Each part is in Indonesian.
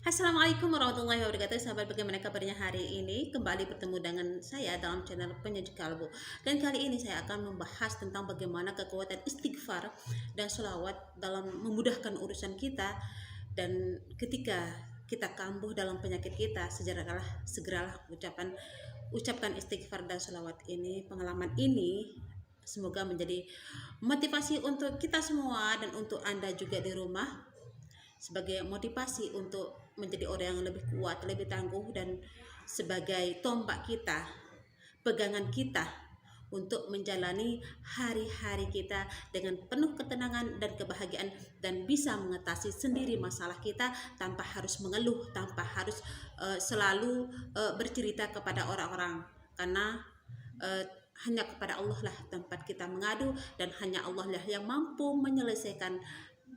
Assalamualaikum warahmatullahi wabarakatuh. Sahabat, bagaimana kabarnya hari ini? Kembali bertemu dengan saya dalam channel Penyejuk Kalbu. Dan kali ini saya akan membahas tentang bagaimana kekuatan istighfar dan sholawat dalam memudahkan urusan kita. Dan ketika kita kambuh dalam penyakit kita, segeralah ucapkan istighfar dan sholawat ini. Pengalaman ini semoga menjadi motivasi untuk kita semua dan untuk Anda juga di rumah, sebagai motivasi untuk menjadi orang yang lebih kuat, lebih tangguh, dan sebagai tombak kita, pegangan kita untuk menjalani hari-hari kita dengan penuh ketenangan dan kebahagiaan, dan bisa mengatasi sendiri masalah kita tanpa harus mengeluh, tanpa harus selalu bercerita kepada orang-orang, karena hanya kepada Allah lah tempat kita mengadu, dan hanya Allah lah yang mampu menyelesaikan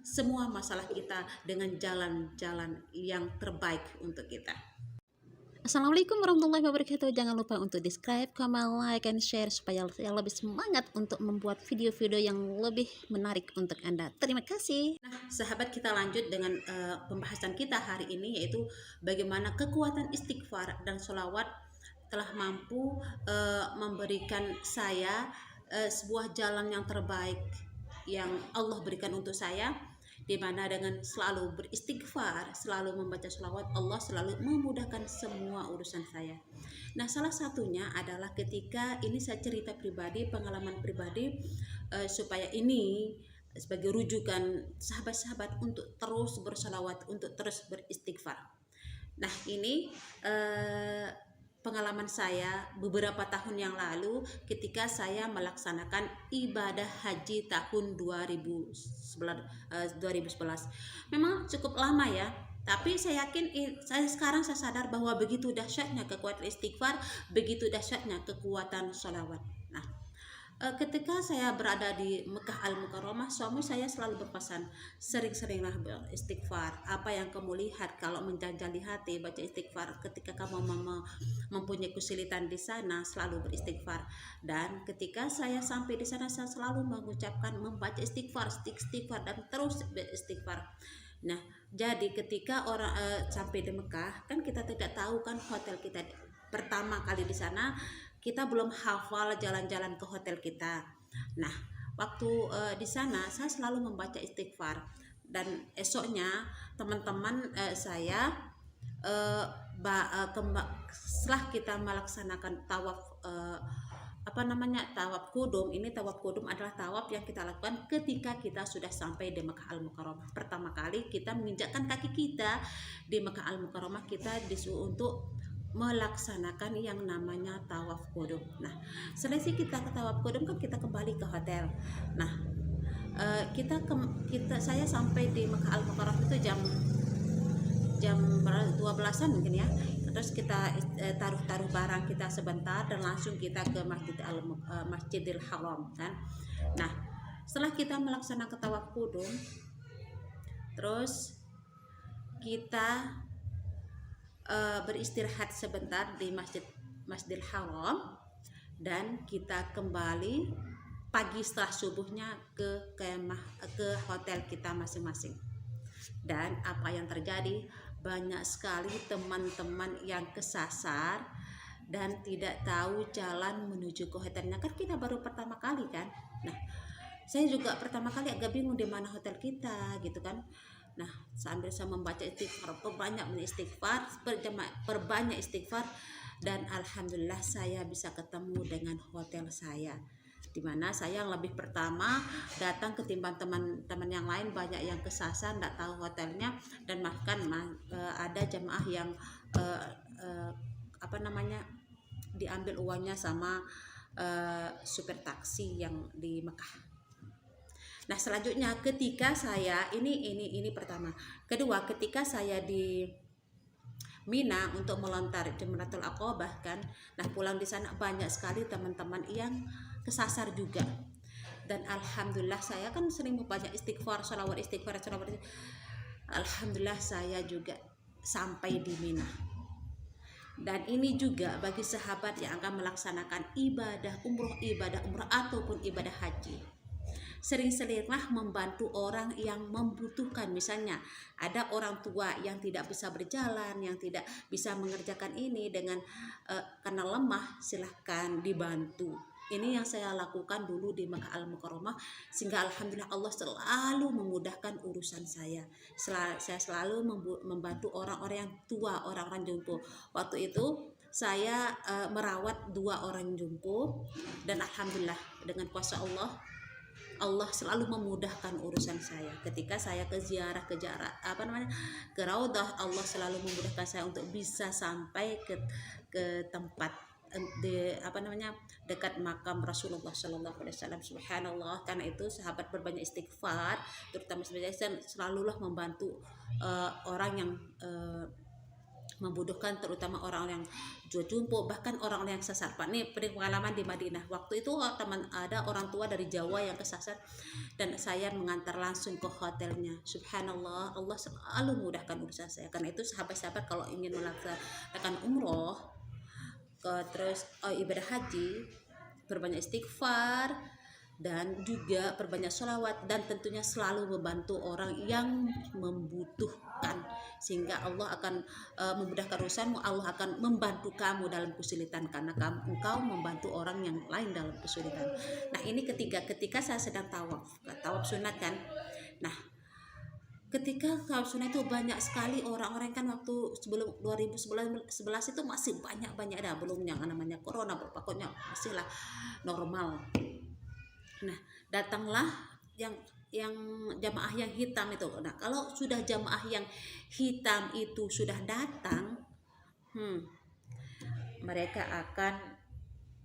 semua masalah kita dengan jalan-jalan yang terbaik untuk kita. Assalamualaikum warahmatullahi wabarakatuh. Jangan lupa untuk subscribe, comment, like, and share supaya saya lebih semangat untuk membuat video-video yang lebih menarik untuk Anda. Terima kasih. Nah, sahabat, kita lanjut dengan pembahasan kita hari ini, yaitu bagaimana kekuatan istighfar dan sholawat telah mampu memberikan saya sebuah jalan yang terbaik yang Allah berikan untuk saya, di mana dengan selalu beristighfar, selalu membaca sholawat, Allah selalu memudahkan semua urusan saya. Nah, salah satunya adalah ketika ini saya cerita pribadi, pengalaman pribadi, supaya ini sebagai rujukan sahabat-sahabat untuk terus bersolawat, untuk terus beristighfar. Nah, ini pengalaman saya beberapa tahun yang lalu ketika saya melaksanakan ibadah haji tahun 2011. Memang cukup lama ya, tapi saya yakin, saya sadar bahwa begitu dahsyatnya kekuatan istighfar, begitu dahsyatnya kekuatan sholawat. Nah, ketika saya berada di Mekah Al-Mukarramah, suami saya selalu berpesan, sering-seringlah beristighfar. Apa yang kamu lihat kalau menjajali hati, baca istighfar. Ketika kamu mempunyai kesulitan di sana, selalu beristighfar. Dan ketika saya sampai di sana, saya selalu mengucapkan, membaca istighfar, dan terus beristighfar. Nah, jadi ketika orang sampai di Mekah, kan kita tidak tahu kan hotel kita pertama kali di sana, kita belum hafal jalan-jalan ke hotel kita. Nah, waktu di sana saya selalu membaca istighfar, dan esoknya teman-teman saya setelah kita melaksanakan tawaf tawaf kudum. Ini tawaf kudum adalah tawaf yang kita lakukan ketika kita sudah sampai di Mekah Al-Mukarramah. Pertama kali kita menginjakkan kaki kita di Mekah Al-Mukarramah, kita disuruh untuk melaksanakan yang namanya tawaf kudum. Nah, selesai kita ke tawaf kudum, kan kita kembali ke hotel. Nah, saya sampai di Mekah Al-Mukarramah itu jam 12-an mungkin ya. Terus kita taruh barang kita sebentar dan langsung kita ke Masjidil Haram kan. Nah, setelah kita melaksanakan tawaf kudum, terus kita beristirahat sebentar di Masjidil Haram, dan kita kembali pagi setelah subuhnya ke hotel kita masing-masing. Dan apa yang terjadi, banyak sekali teman-teman yang kesasar dan tidak tahu jalan menuju ke hotelnya. Kan kita baru pertama kali kan. Nah, saya juga pertama kali agak bingung di mana hotel kita gitu kan. Nah, sambil saya membaca istighfar, perbanyak istighfar, dan alhamdulillah saya bisa ketemu dengan hotel saya, dimana saya yang lebih pertama datang ketimbang teman-teman yang lain. Banyak yang kesasar, tidak tahu hotelnya, dan bahkan ada jemaah yang diambil uangnya sama supir taksi yang di Mekah. Nah, selanjutnya ketika saya ini pertama. Kedua, ketika saya di Mina untuk melontar Jamratul Aqabah kan. Nah, pulang di sana banyak sekali teman-teman yang kesasar juga. Dan alhamdulillah saya kan sering membaca istighfar, sholawat. Alhamdulillah saya juga sampai di Mina. Dan ini juga bagi sahabat yang akan melaksanakan ibadah umroh ataupun ibadah haji. sering-seringlah membantu orang yang membutuhkan. Misalnya ada orang tua yang tidak bisa berjalan, yang tidak bisa mengerjakan ini dengan karena lemah, silahkan dibantu. Ini yang saya lakukan dulu di Makkah Al-Mukarramah, sehingga alhamdulillah Allah selalu memudahkan urusan saya. Saya selalu membantu orang-orang yang tua, orang-orang jompo. Waktu itu saya merawat 2 orang jompo, dan alhamdulillah dengan kuasa Allah, Allah selalu memudahkan urusan saya. Ketika saya ke ziarah ke Raudah, Allah selalu memudahkan saya untuk bisa sampai ke tempat dekat makam Rasulullah Sallallahu Alaihi Wasallam. Subhanallah, karena itu sahabat berbanyak istighfar, terutama sebagai selalulah membantu orang yang membutuhkan, terutama orang-orang yang jumpo, bahkan orang-orang yang sesat. Pak, ini pengalaman di Madinah. Waktu itu ada orang tua dari Jawa yang kesasar, dan saya mengantar langsung ke hotelnya. Subhanallah, Allah selalu memudahkan urusan saya. Karena itu sahabat-sahabat kalau ingin melaksanakan umroh, terus ibadah haji, berbanyak istighfar, dan juga berbanyak sholawat, dan tentunya selalu membantu orang yang membutuhkan, sehingga Allah akan memudahkan urusanmu. Allah akan membantu kamu dalam kesulitan, karena engkau membantu orang yang lain dalam kesulitan. Nah, ini ketika saya sedang tawaf sunat kan. Nah, ketika tawaf sunat itu banyak sekali orang-orang kan, waktu sebelum 2011 itu masih banyak ada, belum yang namanya corona, pokoknya masihlah normal. Nah, datanglah yang jamaah yang hitam itu. Nah, kalau sudah jamaah yang hitam itu sudah datang, mereka akan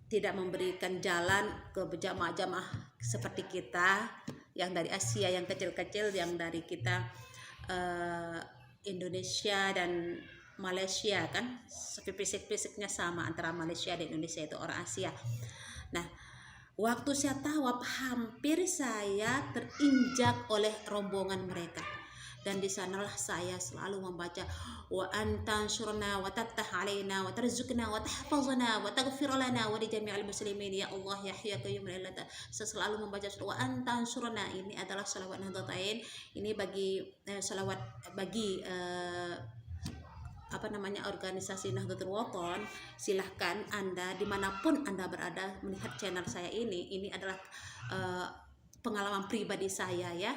tidak memberikan jalan ke jamaah-jamaah seperti kita yang dari Asia, yang kecil-kecil, yang dari kita Indonesia dan Malaysia kan, fisik-fisiknya sama antara Malaysia dan Indonesia, itu orang Asia. Nah, waktu saya tawaf, hampir saya terinjak oleh rombongan mereka, dan di sanalah saya selalu membaca wa antansurna wa taftah alaina wa tarzukna wa tahfazna wa taghfir lana wa li jami'il muslimin ya Allah ya hayyu qayyum la ilaha. Saya selalu membaca wa antansurna. Ini adalah salawat Nahdlatain. Ini bagi salawat bagi organisasi Nahdlatul Wathon. Silahkan Anda dimanapun Anda berada melihat channel saya ini adalah pengalaman pribadi saya ya.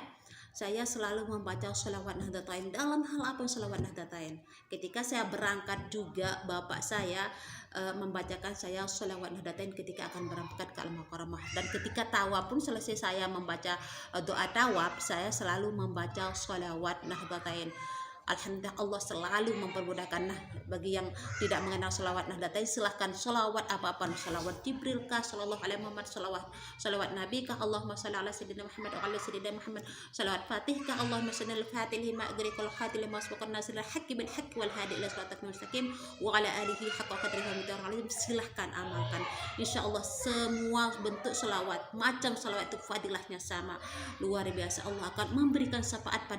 Saya selalu membaca sholawat Nahdlatain. Dalam hal apa sholawat Nahdlatain? Ketika saya berangkat juga, bapak saya membacakan saya sholawat Nahdlatain ketika akan berangkat ke Al-Mukarramah. Dan ketika tawaf pun selesai saya membaca doa tawaf, saya selalu membaca sholawat Nahdlatain. Alhamdulillah, Allah selalu mempermudahkan. Nah, bagi yang tidak mengenal sholawat Nahdlatain, silahkan sholawat apa-apa, sholawat Jibril kah, sallallahu alaihi Muhammad, sholawat Nabi kah, Allahumma sholli ala sayyidina Muhammad wa ala sayyidina Muhammad, sholawat Fatih kah, Allahumma sholli al Fatih lima agrikul khatil lima sabaqan nasirul haqqi bil haqqi wal hadi ila siratal mustaqim wa ala alihi haqqa qadrihi wa miqdarihi. Silahkan amalkan. Insyaallah semua bentuk sholawat, macam sholawat itu fadilahnya sama, luar biasa. Allah akan memberikan syafaat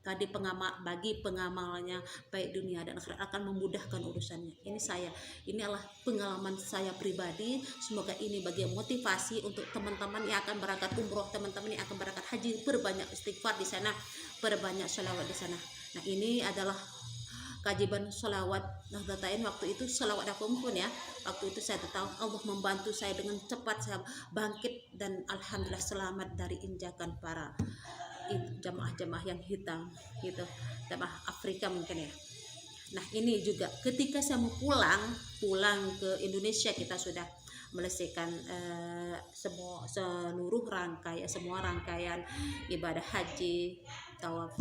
bagi pengamalnya, baik dunia dan akhirat, akan memudahkan urusannya. Ini adalah pengalaman saya pribadi. Semoga ini bagi motivasi untuk teman-teman yang akan berangkat umroh, teman-teman yang akan berangkat haji, berbanyak istighfar di sana, berbanyak sholawat di sana. Nah, ini adalah kewajiban sholawat Nahdlatain. Waktu itu sholawat aku pun ya, waktu itu saya tahu Allah membantu saya dengan cepat, saya bangkit, dan alhamdulillah selamat dari injakan para jamaah-jamaah yang hitam gitu, jamaah Afrika mungkin ya. Nah, ini juga ketika saya mau pulang ke Indonesia, kita sudah melesaikan semua rangkaian ibadah haji, tawaf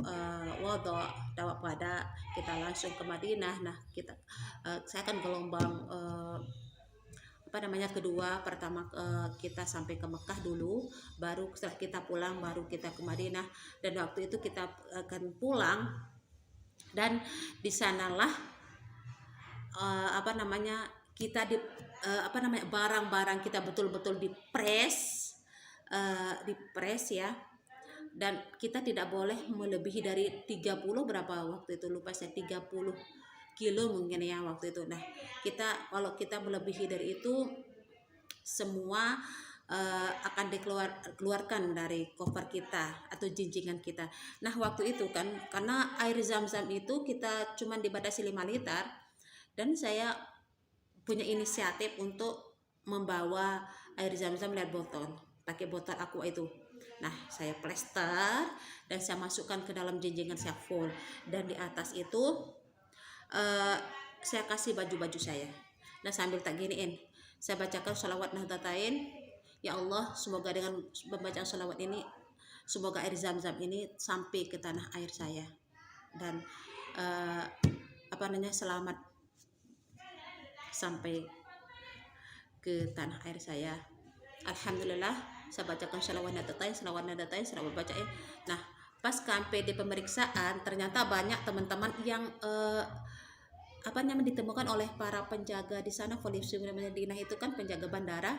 wada, tawaf wada, kita langsung ke Madinah. Nah, saya akan gelombang kedua. Pertama kita sampai ke Mekah dulu, baru setelah kita pulang baru kita ke Madinah. Dan waktu itu kita akan pulang, dan di sanalah kita barang-barang kita betul-betul dipres ya, dan kita tidak boleh melebihi dari 30 berapa waktu itu, lupa saya, 30 kilo mungkin ya waktu itu. Nah, kalau kita melebihi dari itu, semua akan dikeluarkan dari koper kita atau jinjingan kita. Nah waktu itu kan karena air zam-zam itu kita cuma dibatasi 5 liter, dan saya punya inisiatif untuk membawa air zam-zam lewat botol, pakai botol aqua itu. Nah saya plester dan saya masukkan ke dalam jinjingan saya full, dan di atas itu saya kasih baju-baju saya. Nah sambil tak giniin, saya bacakan sholawat Nahdlatain. Ya Allah, semoga dengan pembacaan sholawat ini, semoga air zam-zam ini sampai ke tanah air saya, dan selamat sampai ke tanah air saya. Alhamdulillah, saya bacakan sholawat Nahdlatain, selamat bacain. Nah pas sampai di pemeriksaan, ternyata banyak teman-teman yang ditemukan oleh para penjaga di sana. Polisi Madinah itu kan penjaga bandara,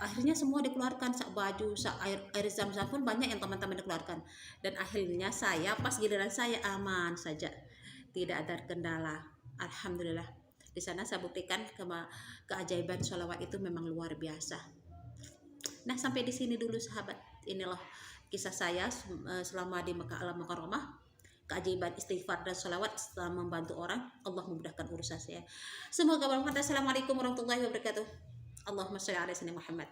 akhirnya semua dikeluarkan, sak baju, sak air zam-zam pun banyak yang teman-teman dikeluarkan, dan akhirnya saya pas giliran saya aman saja, tidak ada kendala. Alhamdulillah, di sana saya buktikan keajaiban sholawat itu memang luar biasa. Nah sampai di sini dulu sahabat, inilah kisah saya selama di Mekah Al-Mukarramah, keajaiban istighfar dan sholawat setelah membantu orang. Allah memudahkan urusan saya. Semoga bermanfaat. Assalamualaikum warahmatullahi wabarakatuh. Allahumma sholli ala sayyidina Muhammad.